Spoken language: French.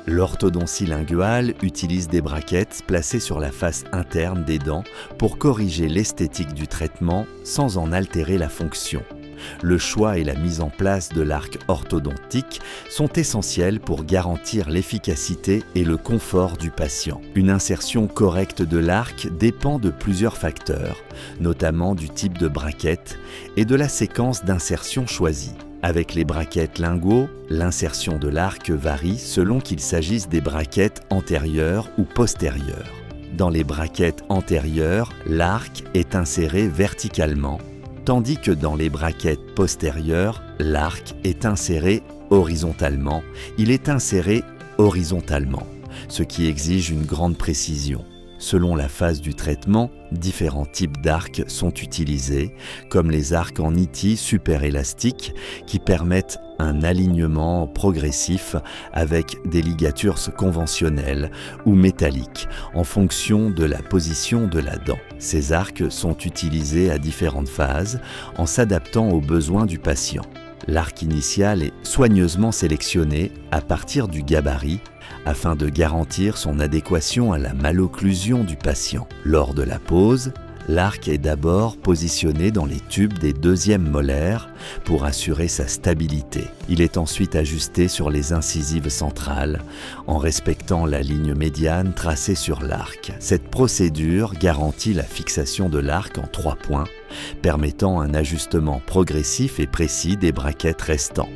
L'orthodontie linguale utilise des braquettes placées sur la face interne des dents pour corriger l'esthétique du traitement sans en altérer la fonction. Le choix et la mise en place de l'arc orthodontique sont essentiels pour garantir l'efficacité et le confort du patient. Une insertion correcte de l'arc dépend de plusieurs facteurs, notamment du type de braquette et de la séquence d'insertion choisie. Avec les braquettes linguaux, l'insertion de l'arc varie selon qu'il s'agisse des braquettes antérieures ou postérieures. Dans les braquettes antérieures, l'arc est inséré verticalement, tandis que dans les braquettes postérieures, l'arc est inséré horizontalement. Il est inséré horizontalement, ce qui exige une grande précision. Selon la phase du traitement, différents types d'arcs sont utilisés, comme les arcs en niti super-élastiques qui permettent un alignement progressif avec des ligatures conventionnelles ou métalliques en fonction de la position de la dent. Ces arcs sont utilisés à différentes phases en s'adaptant aux besoins du patient. L'arc initial est soigneusement sélectionné à partir du gabarit afin de garantir son adéquation à la malocclusion du patient. Lors de la pose, l'arc est d'abord positionné dans les tubes des deuxièmes molaires pour assurer sa stabilité. Il est ensuite ajusté sur les incisives centrales en respectant la ligne médiane tracée sur l'arc. Cette procédure garantit la fixation de l'arc en 3 points, permettant un ajustement progressif et précis des braquettes restantes.